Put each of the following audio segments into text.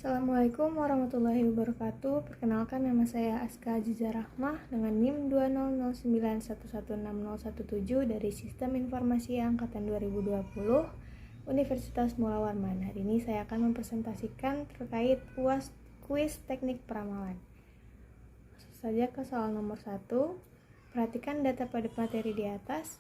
Assalamualaikum warahmatullahi wabarakatuh. Perkenalkan, nama saya Aska Aziza Rahmah dengan NIM 200911617 dari Sistem Informasi Angkatan 2020 Universitas Mula Warman. Hari ini saya akan mempresentasikan terkait UAS kuis teknik peramalan. Masuk saja ke soal nomor 1. Perhatikan data pada materi di atas.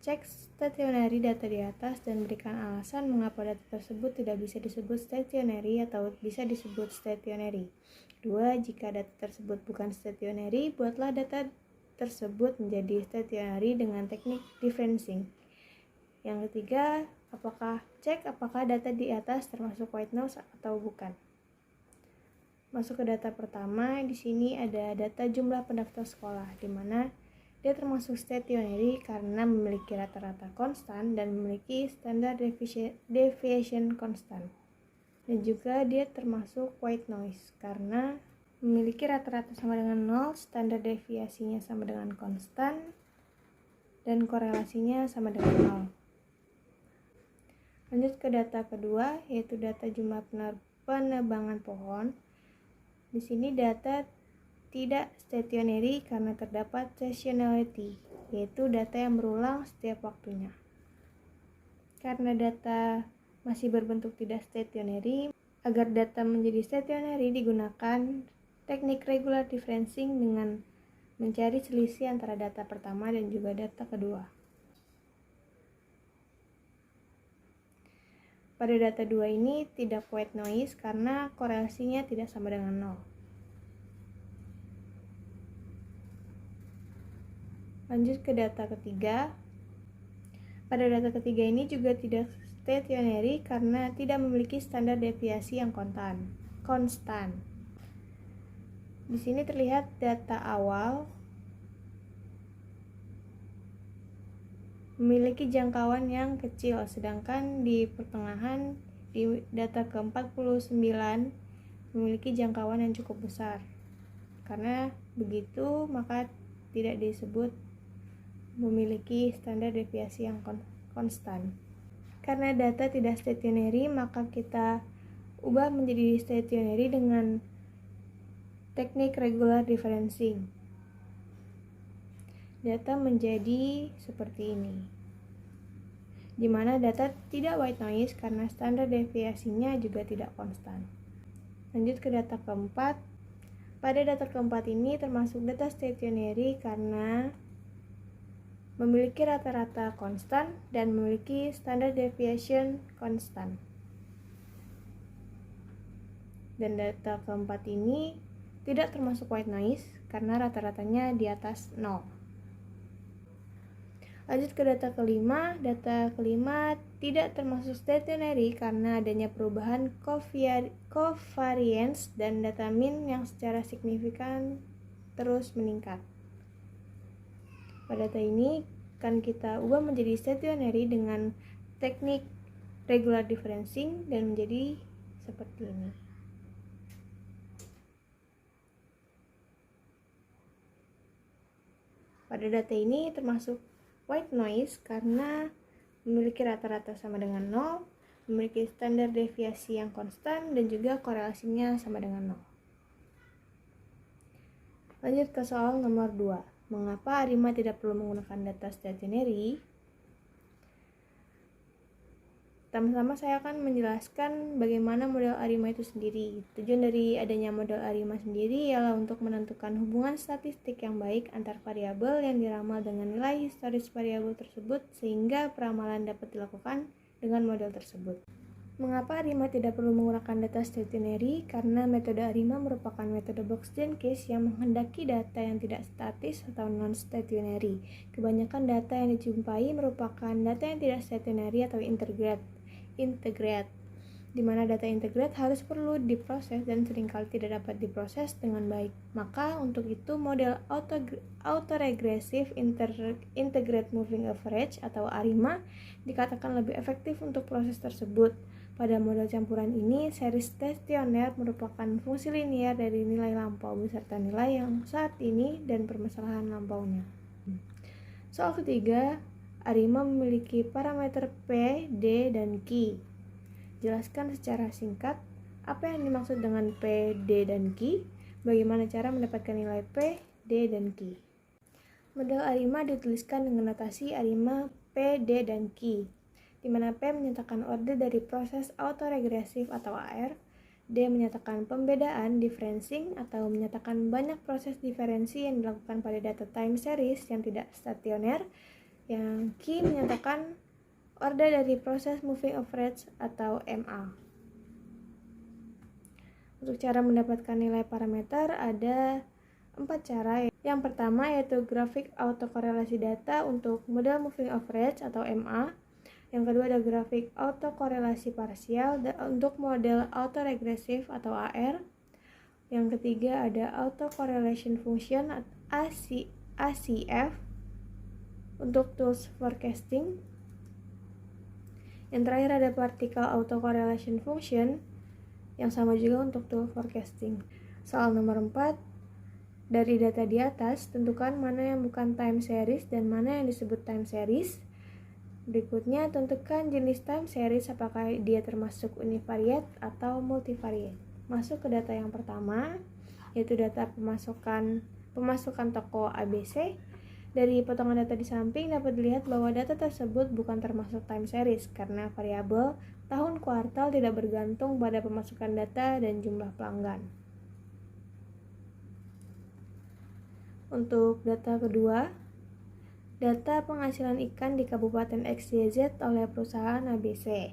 Cek stationary data di atas dan berikan alasan mengapa data tersebut tidak bisa disebut stationary atau bisa disebut stationary. 2. Jika data tersebut bukan stationary, buatlah data tersebut menjadi stationary dengan teknik differencing. Yang ketiga, cek apakah data di atas termasuk white noise atau bukan. Masuk ke data pertama, di sini ada data jumlah pendaftar sekolah, di mana dia termasuk stationary karena memiliki rata-rata konstan dan memiliki standar deviation konstan. Dan juga dia termasuk white noise karena memiliki rata-rata sama dengan 0, standar deviasinya sama dengan konstan, dan korelasinya sama dengan 0. Lanjut ke data kedua, yaitu data jumlah penebangan pohon. Di sini data tidak stationary karena terdapat seasonality, yaitu data yang berulang setiap waktunya. Karena data masih berbentuk tidak stationary, agar data menjadi stationary digunakan teknik regular differencing dengan mencari selisih antara data pertama dan juga data kedua. Pada data 2 ini tidak white noise karena korelasinya tidak sama dengan 0. Lanjut ke data ketiga. Pada data ketiga ini juga tidak stationary karena tidak memiliki standar deviasi yang konstan. Di sini terlihat data awal memiliki jangkauan yang kecil, sedangkan di pertengahan di data ke-49 memiliki jangkauan yang cukup besar. Karena begitu, maka tidak disebut memiliki standar deviasi yang konstan. Karena data tidak stationary, maka kita ubah menjadi stationary dengan teknik regular differencing. Data menjadi seperti ini, di mana data tidak white noise karena standar deviasinya juga tidak konstan. Lanjut ke data keempat. Pada data keempat ini termasuk data stationary karena memiliki rata-rata konstan dan memiliki standar deviation konstan. Dan data keempat ini tidak termasuk white noise karena rata-ratanya di atas 0. Lanjut ke data kelima. Data kelima tidak termasuk stationary karena adanya perubahan covariance dan data mean yang secara signifikan terus meningkat. Pada data ini akan kita ubah menjadi stationary dengan teknik regular differencing dan menjadi seperti ini. Pada data ini termasuk white noise karena memiliki rata-rata sama dengan 0, memiliki standar deviasi yang konstan, dan juga korelasinya sama dengan 0. Lanjut ke soal nomor 2. Mengapa ARIMA tidak perlu menggunakan data stationary? Pertama-tama saya akan menjelaskan bagaimana model ARIMA itu sendiri. Tujuan dari adanya model ARIMA sendiri ialah untuk menentukan hubungan statistik yang baik antar variabel yang diramal dengan nilai historis variabel tersebut sehingga peramalan dapat dilakukan dengan model tersebut. Mengapa ARIMA tidak perlu menggunakan data stationary? Karena metode ARIMA merupakan metode box gen case yang menghendaki data yang tidak statis atau non-stationary. Kebanyakan data yang dijumpai merupakan data yang tidak stationary atau integrate, di mana data integrate harus perlu diproses dan seringkali tidak dapat diproses dengan baik. Maka untuk itu model autoregressive integrate moving average atau ARIMA dikatakan lebih efektif untuk proses tersebut. Pada model campuran ini, seri stasioner merupakan fungsi linear dari nilai lampau beserta nilai yang saat ini dan permasalahan lampaunya. Soal ketiga, ARIMA memiliki parameter P, D, dan Q. Jelaskan secara singkat Apa yang dimaksud dengan P, D, dan Q? Bagaimana cara mendapatkan nilai P, D, dan Q? Model ARIMA dituliskan dengan notasi ARIMA P, D, dan Q, di mana P menyatakan order dari proses autoregresif atau AR, D menyatakan pembedaan differencing atau menyatakan banyak proses diferensi yang dilakukan pada data time series yang tidak stasioner, yang Q menyatakan order dari proses moving average atau MA. Untuk cara mendapatkan nilai parameter ada 4 cara. Yang pertama yaitu grafik autokorelasi data untuk model moving average atau MA. Yang kedua ada grafik autokorelasi parsial untuk model autoregresif atau AR. Yang ketiga ada autocorrelation function ACF untuk tools forecasting. Yang terakhir ada particle autocorrelation function yang sama juga untuk tool forecasting. Soal nomor 4, dari data di atas tentukan mana yang bukan time series dan mana yang disebut time series. Berikutnya tentukan jenis time series, apakah dia termasuk univariate atau multivariate. Masuk ke data yang pertama, yaitu data pemasukan toko ABC. Dari potongan data di samping dapat dilihat bahwa data tersebut bukan termasuk time series karena variabel tahun kuartal tidak bergantung pada pemasukan data dan jumlah pelanggan. Untuk data kedua, data penghasilan ikan di Kabupaten XYZ oleh perusahaan ABC.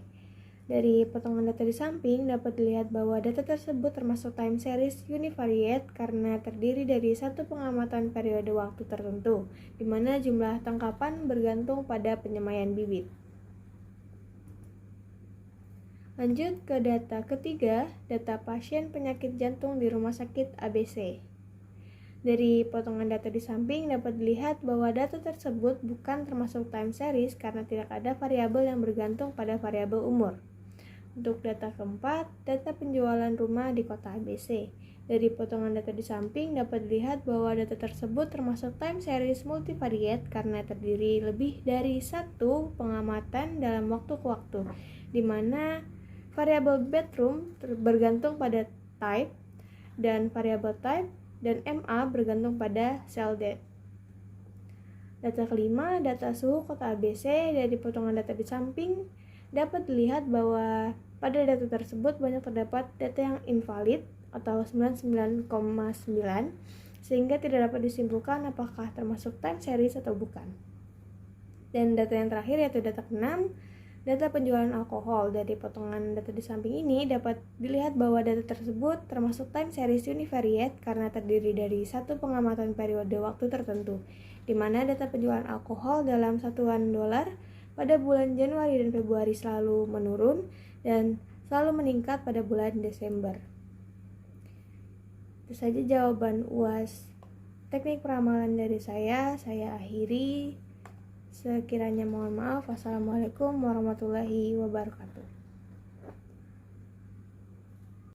Dari potongan data di samping dapat dilihat bahwa data tersebut termasuk time series univariate karena terdiri dari satu pengamatan periode waktu tertentu, di mana jumlah tangkapan bergantung pada penyemaian bibit. Lanjut ke data ketiga, data pasien penyakit jantung di Rumah Sakit ABC. Dari potongan data di samping dapat dilihat bahwa data tersebut bukan termasuk time series karena tidak ada variabel yang bergantung pada variabel umur. Untuk data keempat, data penjualan rumah di kota ABC. Dari potongan data di samping dapat dilihat bahwa data tersebut termasuk time series multivariate karena terdiri lebih dari satu pengamatan dalam waktu ke waktu, di mana variabel bedroom bergantung pada type dan variabel type dan MA bergantung pada cell date. Data kelima, data suhu kota ABC. Dari potongan data di samping dapat dilihat bahwa pada data tersebut banyak terdapat data yang invalid atau 99,9 sehingga tidak dapat disimpulkan apakah termasuk time series atau bukan. Dan data yang terakhir yaitu data ke-6, data penjualan alkohol. Dari potongan data di samping ini dapat dilihat bahwa data tersebut termasuk time series univariate karena terdiri dari satu pengamatan periode waktu tertentu, di mana data penjualan alkohol dalam satuan dolar pada bulan Januari dan Februari selalu menurun dan selalu meningkat pada bulan Desember. Itu saja jawaban UAS teknik peramalan dari saya akhiri. Sekiranya mohon maaf. Wassalamualaikum warahmatullahi wabarakatuh.